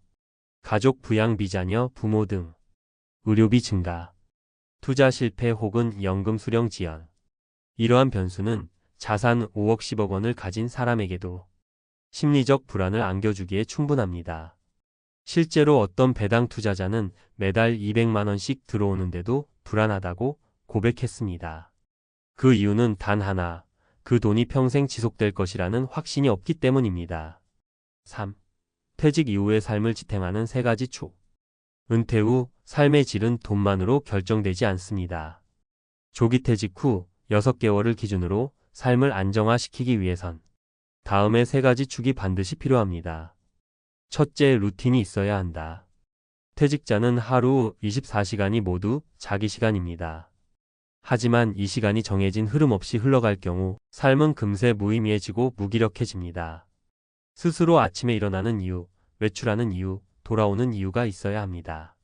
가족 부양 비자녀 부모 등 의료비 증가, 투자 실패 혹은 연금 수령 지연. 이러한 변수는 자산 5억 10억 원을 가진 사람에게도 심리적 불안을 안겨주기에 충분합니다. 실제로 어떤 배당 투자자는 매달 200만 원씩 들어오는데도 불안하다고 고백했습니다. 그 이유는 단 하나, 그 돈이 평생 지속될 것이라는 확신이 없기 때문입니다. 3. 퇴직 이후의 삶을 지탱하는 세 가지 축. 은퇴 후 삶의 질은 돈만으로 결정되지 않습니다. 조기 퇴직 후 6개월을 기준으로 삶을 안정화시키기 위해선 다음의 세 가지 축이 반드시 필요합니다. 첫째, 루틴이 있어야 한다. 퇴직자는 하루 24시간이 모두 자기 시간입니다. 하지만 이 시간이 정해진 흐름 없이 흘러갈 경우 삶은 금세 무의미해지고 무기력해집니다. 스스로 아침에 일어나는 이유, 외출하는 이유, 돌아오는 이유가 있어야 합니다.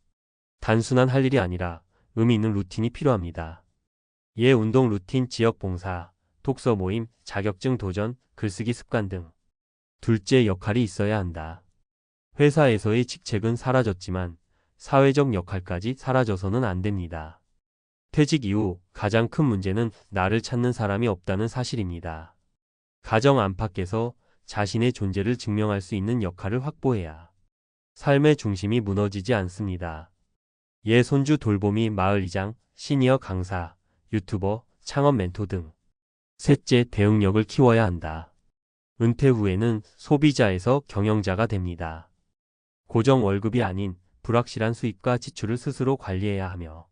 단순한 할 일이 아니라 의미 있는 루틴이 필요합니다. 운동 루틴, 지역 봉사, 독서 모임, 자격증 도전, 글쓰기 습관 등. 둘째, 역할이 있어야 한다. 회사에서의 직책은 사라졌지만 사회적 역할까지 사라져서는 안 됩니다. 퇴직 이후 가장 큰 문제는 나를 찾는 사람이 없다는 사실입니다. 가정 안팎에서 자신의 존재를 증명할 수 있는 역할을 확보해야 삶의 중심이 무너지지 않습니다. 손주 돌보미, 마을 이장, 시니어 강사, 유튜버, 창업 멘토 등. 셋째, 대응력을 키워야 한다. 은퇴 후에는 소비자에서 경영자가 됩니다. 고정 월급이 아닌 불확실한 수입과 지출을 스스로 관리해야 하며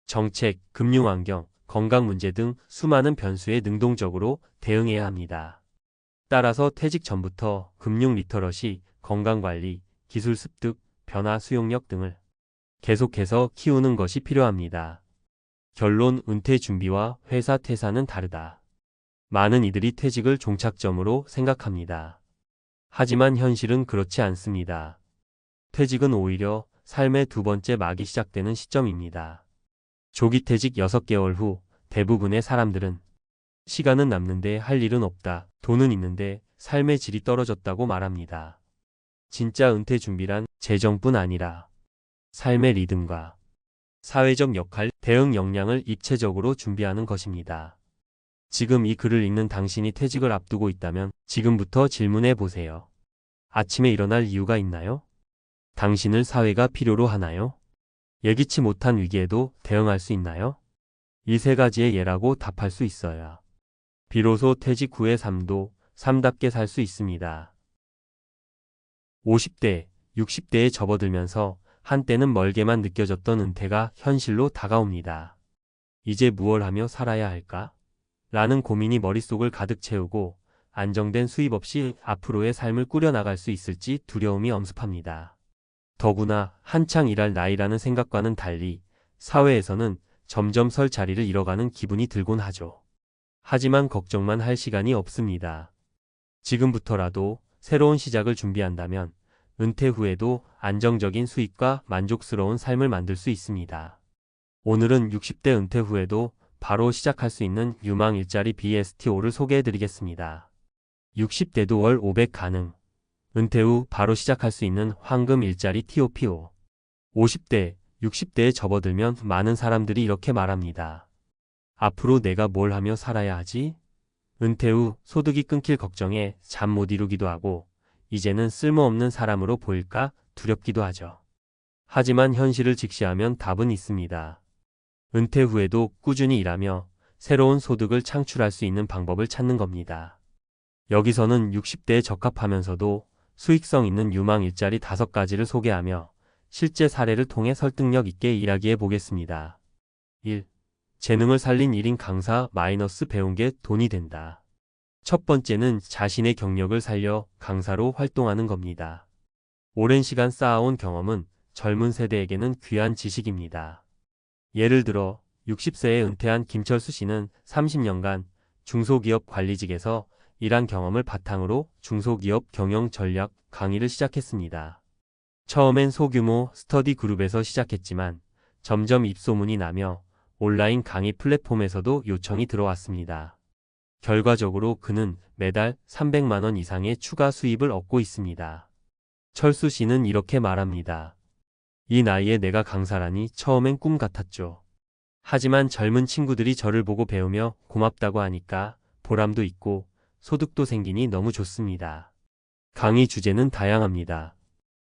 정책, 금융환경, 건강 문제 등 수많은 변수에 능동적으로 대응해야 합니다. 따라서 퇴직 전부터 금융 리터러시, 건강관리, 기술 습득, 변화 수용력 등을 계속해서 키우는 것이 필요합니다. 결론, 은퇴 준비와 회사 퇴사는 다르다. 많은 이들이 퇴직을 종착점으로 생각합니다. 하지만 현실은 그렇지 않습니다. 퇴직은 오히려 삶의 두 번째 막이 시작되는 시점입니다. 조기 퇴직 6개월 후 대부분의 사람들은 시간은 남는데 할 일은 없다, 돈은 있는데 삶의 질이 떨어졌다고 말합니다. 진짜 은퇴 준비란 재정뿐 아니라 삶의 리듬과 사회적 역할, 대응 역량을 입체적으로 준비하는 것입니다. 지금 이 글을 읽는 당신이 퇴직을 앞두고 있다면 지금부터 질문해 보세요. 아침에 일어날 이유가 있나요? 당신을 사회가 필요로 하나요? 예기치 못한 위기에도 대응할 수 있나요? 이 세 가지의 예라고 답할 수 있어야 비로소 퇴직 후의 삶도 삶답게 살 수 있습니다. 50대, 60대에 접어들면서 한때는 멀게만 느껴졌던 은퇴가 현실로 다가옵니다. 이제 무얼 하며 살아야 할까? 라는 고민이 머릿속을 가득 채우고 안정된 수입 없이 앞으로의 삶을 꾸려나갈 수 있을지 두려움이 엄습합니다. 더구나 한창 일할 나이라는 생각과는 달리 사회에서는 점점 설 자리를 잃어가는 기분이 들곤 하죠. 하지만 걱정만 할 시간이 없습니다. 지금부터라도 새로운 시작을 준비한다면 은퇴 후에도 안정적인 수입과 만족스러운 삶을 만들 수 있습니다. 오늘은 60대 은퇴 후에도 바로 시작할 수 있는 유망 일자리 BSTO를 소개해드리겠습니다. 60대도 월 500 가능. 은퇴 후 바로 시작할 수 있는 황금 일자리 TOPO. 50대, 60대에 접어들면 많은 사람들이 이렇게 말합니다. 앞으로 내가 뭘 하며 살아야 하지? 은퇴 후 소득이 끊길 걱정에 잠 못 이루기도 하고 이제는 쓸모없는 사람으로 보일까 두렵기도 하죠. 하지만 현실을 직시하면 답은 있습니다. 은퇴 후에도 꾸준히 일하며 새로운 소득을 창출할 수 있는 방법을 찾는 겁니다. 여기서는 60대에 적합하면서도 수익성 있는 유망 일자리 5가지를 소개하며 실제 사례를 통해 설득력 있게 이야기해 보겠습니다. 1. 재능을 살린 1인 강사 배운 게 돈이 된다. 첫 번째는 자신의 경력을 살려 강사로 활동하는 겁니다. 오랜 시간 쌓아온 경험은 젊은 세대에게는 귀한 지식입니다. 예를 들어 60세에 은퇴한 김철수 씨는 30년간 중소기업 관리직에서 일한 경험을 바탕으로 중소기업 경영 전략 강의를 시작했습니다. 처음엔 소규모 스터디 그룹에서 시작했지만 점점 입소문이 나며 온라인 강의 플랫폼에서도 요청이 들어왔습니다. 결과적으로 그는 매달 300만 원 이상의 추가 수입을 얻고 있습니다. 철수 씨는 이렇게 말합니다. 이 나이에 내가 강사라니 처음엔 꿈 같았죠. 하지만 젊은 친구들이 저를 보고 배우며 고맙다고 하니까 보람도 있고 소득도 생기니 너무 좋습니다. 강의 주제는 다양합니다.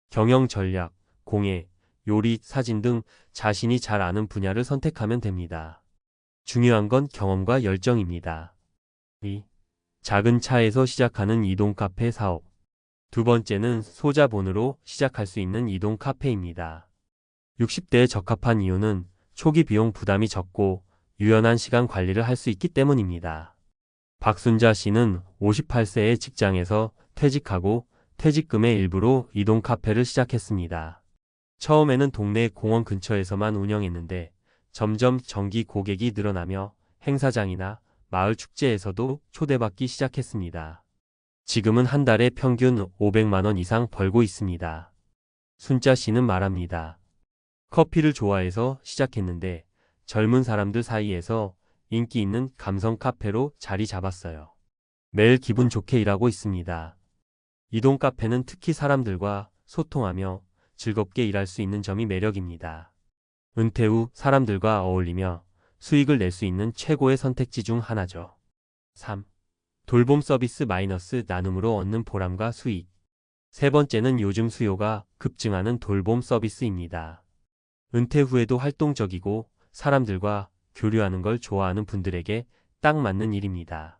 경영 전략, 공예, 요리, 사진 등 자신이 잘 아는 분야를 선택하면 됩니다. 중요한 건 경험과 열정입니다. 2. 작은 차에서 시작하는 이동 카페 사업. 두 번째는 소자본으로 시작할 수 있는 이동 카페입니다. 60대에 적합한 이유는 초기 비용 부담이 적고 유연한 시간 관리를 할 수 있기 때문입니다. 박순자 씨는 58세의 직장에서 퇴직하고 퇴직금의 일부로 이동 카페를 시작했습니다. 처음에는 동네 공원 근처에서만 운영했는데 점점 정기 고객이 늘어나며 행사장이나 마을 축제에서도 초대받기 시작했습니다. 지금은 한 달에 평균 500만 원 이상 벌고 있습니다. 순자 씨는 말합니다. 커피를 좋아해서 시작했는데 젊은 사람들 사이에서 인기 있는 감성 카페로 자리 잡았어요. 매일 기분 좋게 일하고 있습니다. 이동 카페는 특히 사람들과 소통하며 즐겁게 일할 수 있는 점이 매력입니다. 은퇴 후 사람들과 어울리며 수익을 낼 수 있는 최고의 선택지 중 하나죠. 3. 돌봄 서비스 마이너스 나눔으로 얻는 보람과 수익. 세 번째는 요즘 수요가 급증하는 돌봄 서비스입니다. 은퇴 후에도 활동적이고 사람들과 교류하는 걸 좋아하는 분들에게 딱 맞는 일입니다.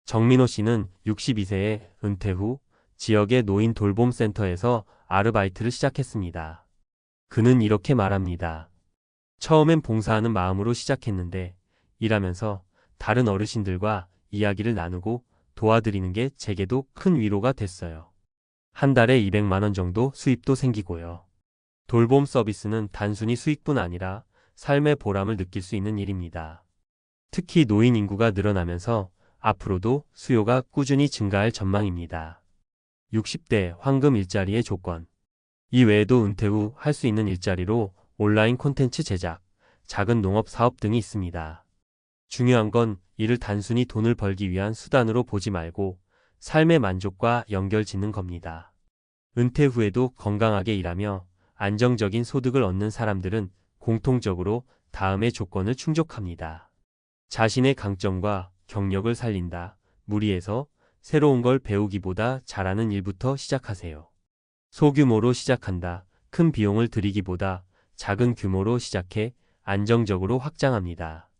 정민호 씨는 62세에 은퇴 후 지역의 노인 돌봄 센터에서 아르바이트를 시작했습니다. 그는 이렇게 말합니다. 처음엔 봉사하는 마음으로 시작했는데 일하면서 다른 어르신들과 이야기를 나누고 도와드리는 게 제게도 큰 위로가 됐어요. 한 달에 200만 원 정도 수입도 생기고요. 돌봄 서비스는 단순히 수익뿐 아니라 삶의 보람을 느낄 수 있는 일입니다. 특히 노인 인구가 늘어나면서 앞으로도 수요가 꾸준히 증가할 전망입니다. 60대 황금 일자리의 조건. 이 외에도 은퇴 후 할 수 있는 일자리로 온라인 콘텐츠 제작, 작은 농업 사업 등이 있습니다. 중요한 건 이를 단순히 돈을 벌기 위한 수단으로 보지 말고 삶의 만족과 연결 짓는 겁니다. 은퇴 후에도 건강하게 일하며 안정적인 소득을 얻는 사람들은 공통적으로 다음의 조건을 충족합니다. 자신의 강점과 경력을 살린다. 무리해서 새로운 걸 배우기보다 잘하는 일부터 시작하세요. 소규모로 시작한다. 큰 비용을 들이기보다 작은 규모로 시작해 안정적으로 확장합니다.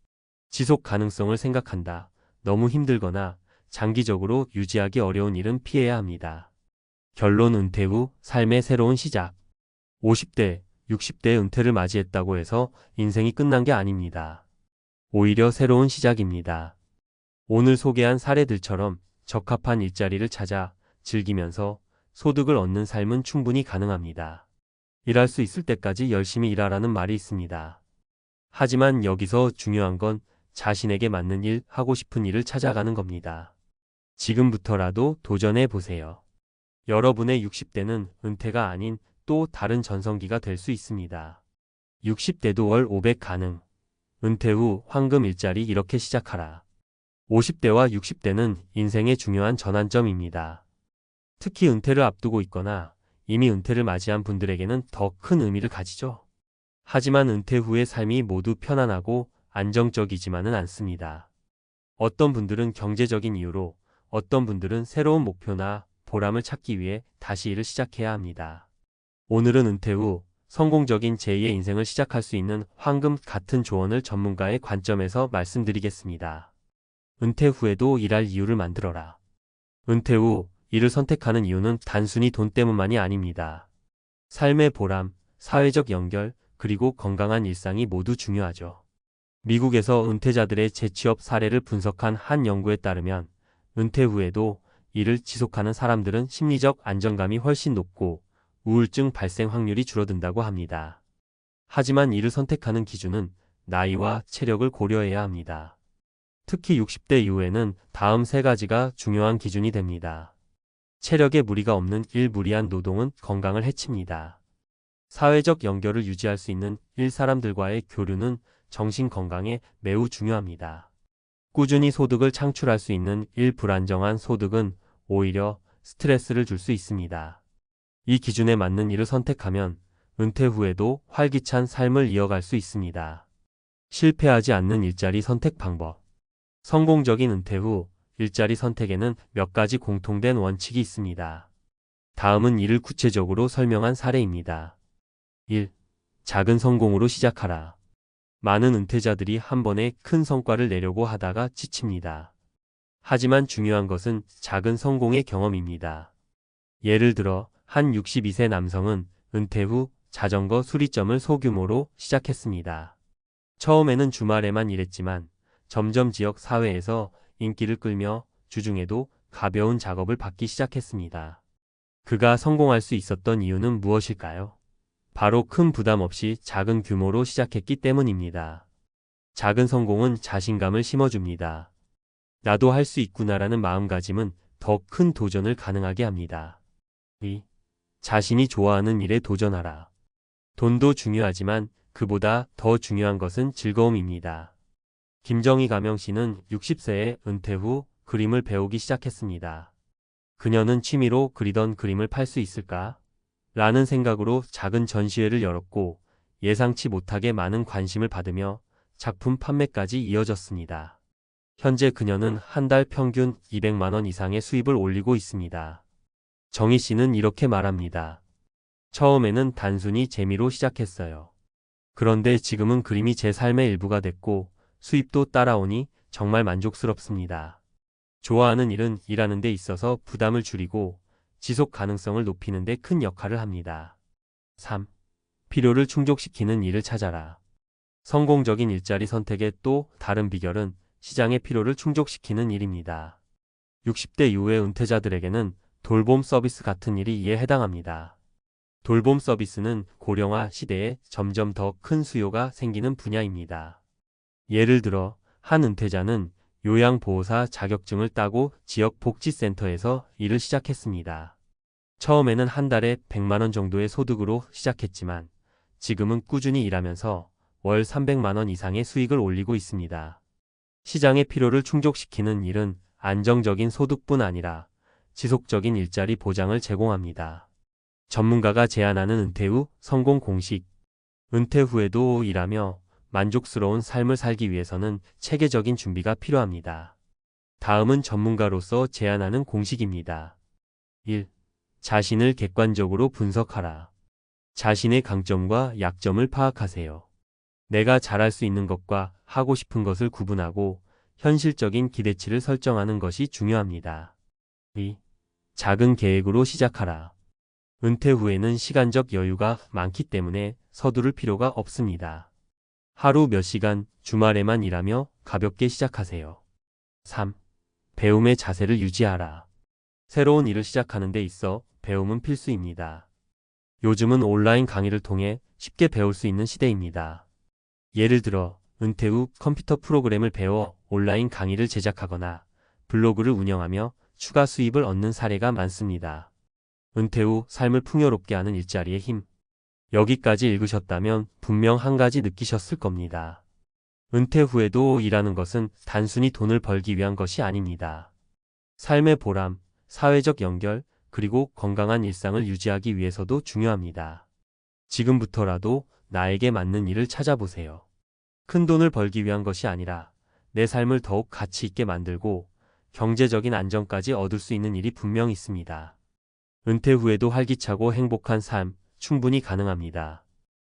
지속 가능성을 생각한다. 너무 힘들거나 장기적으로 유지하기 어려운 일은 피해야 합니다. 결론 은퇴 후 삶의 새로운 시작. 50대, 60대 은퇴를 맞이했다고 해서 인생이 끝난 게 아닙니다. 오히려 새로운 시작입니다. 오늘 소개한 사례들처럼 적합한 일자리를 찾아 즐기면서 소득을 얻는 삶은 충분히 가능합니다. 일할 수 있을 때까지 열심히 일하라는 말이 있습니다. 하지만 여기서 중요한 건 자신에게 맞는 일, 하고 싶은 일을 찾아가는 겁니다. 지금부터라도 도전해 보세요. 여러분의 60대는 은퇴가 아닌 또 다른 전성기가 될 수 있습니다. 60대도 월 500 가능. 은퇴 후 황금 일자리 이렇게 시작하라. 50대와 60대는 인생의 중요한 전환점입니다. 특히 은퇴를 앞두고 있거나 이미 은퇴를 맞이한 분들에게는 더 큰 의미를 가지죠. 하지만 은퇴 후의 삶이 모두 편안하고 안정적이지만은 않습니다. 어떤 분들은 경제적인 이유로, 어떤 분들은 새로운 목표나 보람을 찾기 위해 다시 일을 시작해야 합니다. 오늘은 은퇴 후 성공적인 제2의 인생을 시작할 수 있는 황금 같은 조언을 전문가의 관점에서 말씀드리겠습니다. 은퇴 후에도 일할 이유를 만들어라. 은퇴 후 일을 선택하는 이유는 단순히 돈 때문만이 아닙니다. 삶의 보람, 사회적 연결, 그리고 건강한 일상이 모두 중요하죠. 미국에서 은퇴자들의 재취업 사례를 분석한 한 연구에 따르면 은퇴 후에도 일을 지속하는 사람들은 심리적 안정감이 훨씬 높고 우울증 발생 확률이 줄어든다고 합니다. 하지만 이를 선택하는 기준은 나이와 체력을 고려해야 합니다. 특히 60대 이후에는 다음 세 가지가 중요한 기준이 됩니다. 체력에 무리가 없는 무리한 노동은 건강을 해칩니다. 사회적 연결을 유지할 수 있는 사람들과의 교류는 정신 건강에 매우 중요합니다. 꾸준히 소득을 창출할 수 있는 불안정한 소득은 오히려 스트레스를 줄 수 있습니다. 이 기준에 맞는 일을 선택하면 은퇴 후에도 활기찬 삶을 이어갈 수 있습니다. 실패하지 않는 일자리 선택 방법. 성공적인 은퇴 후 일자리 선택에는 몇 가지 공통된 원칙이 있습니다. 다음은 이를 구체적으로 설명한 사례입니다. 1. 작은 성공으로 시작하라. 많은 은퇴자들이 한 번에 큰 성과를 내려고 하다가 지칩니다. 하지만 중요한 것은 작은 성공의 경험입니다. 예를 들어 한 62세 남성은 은퇴 후 자전거 수리점을 소규모로 시작했습니다. 처음에는 주말에만 일했지만 점점 지역 사회에서 인기를 끌며 주중에도 가벼운 작업을 받기 시작했습니다. 그가 성공할 수 있었던 이유는 무엇일까요? 바로 큰 부담 없이 작은 규모로 시작했기 때문입니다. 작은 성공은 자신감을 심어줍니다. 나도 할 수 있구나라는 마음가짐은 더 큰 도전을 가능하게 합니다. 2. 자신이 좋아하는 일에 도전하라. 돈도 중요하지만 그보다 더 중요한 것은 즐거움입니다. 김정희 가명씨는 60세에 은퇴 후 그림을 배우기 시작했습니다. 그녀는 취미로 그리던 그림을 팔 수 있을까? 라는 생각으로 작은 전시회를 열었고 예상치 못하게 많은 관심을 받으며 작품 판매까지 이어졌습니다. 현재 그녀는 한 달 평균 200만 원 이상의 수입을 올리고 있습니다. 정희 씨는 이렇게 말합니다. 처음에는 단순히 재미로 시작했어요. 그런데 지금은 그림이 제 삶의 일부가 됐고 수입도 따라오니 정말 만족스럽습니다. 좋아하는 일은 일하는 데 있어서 부담을 줄이고 지속 가능성을 높이는 데 큰 역할을 합니다. 3. 필요를 충족시키는 일을 찾아라. 성공적인 일자리 선택의 또 다른 비결은 시장의 필요를 충족시키는 일입니다. 60대 이후의 은퇴자들에게는 돌봄 서비스 같은 일이 이에 해당합니다. 돌봄 서비스는 고령화 시대에 점점 더 큰 수요가 생기는 분야입니다. 예를 들어 한 은퇴자는 요양보호사 자격증을 따고 지역 복지센터에서 일을 시작했습니다. 처음에는 한 달에 100만 원 정도의 소득으로 시작했지만 지금은 꾸준히 일하면서 월 300만 원 이상의 수익을 올리고 있습니다. 시장의 필요를 충족시키는 일은 안정적인 소득뿐 아니라 지속적인 일자리 보장을 제공합니다. 전문가가 제안하는 은퇴 후 성공 공식. 은퇴 후에도 일하며 만족스러운 삶을 살기 위해서는 체계적인 준비가 필요합니다. 다음은 전문가로서 제안하는 공식입니다. 1. 자신을 객관적으로 분석하라. 자신의 강점과 약점을 파악하세요. 내가 잘할 수 있는 것과 하고 싶은 것을 구분하고 현실적인 기대치를 설정하는 것이 중요합니다. 2. 작은 계획으로 시작하라. 은퇴 후에는 시간적 여유가 많기 때문에 서두를 필요가 없습니다. 하루 몇 시간, 주말에만 일하며 가볍게 시작하세요. 3. 배움의 자세를 유지하라. 새로운 일을 시작하는 데 있어 배움은 필수입니다. 요즘은 온라인 강의를 통해 쉽게 배울 수 있는 시대입니다. 예를 들어 은퇴 후 컴퓨터 프로그램을 배워 온라인 강의를 제작하거나 블로그를 운영하며 추가 수입을 얻는 사례가 많습니다. 은퇴 후 삶을 풍요롭게 하는 일자리의 힘. 여기까지 읽으셨다면 분명 한 가지 느끼셨을 겁니다. 은퇴 후에도 일하는 것은 단순히 돈을 벌기 위한 것이 아닙니다. 삶의 보람, 사회적 연결, 그리고 건강한 일상을 유지하기 위해서도 중요합니다. 지금부터라도 나에게 맞는 일을 찾아보세요. 큰 돈을 벌기 위한 것이 아니라 내 삶을 더욱 가치 있게 만들고 경제적인 안정까지 얻을 수 있는 일이 분명 있습니다. 은퇴 후에도 활기차고 행복한 삶 충분히 가능합니다.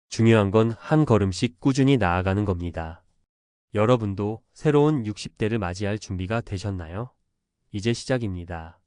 중요한 건 한 걸음씩 꾸준히 나아가는 겁니다. 여러분도 새로운 60대를 맞이할 준비가 되셨나요? 이제 시작입니다.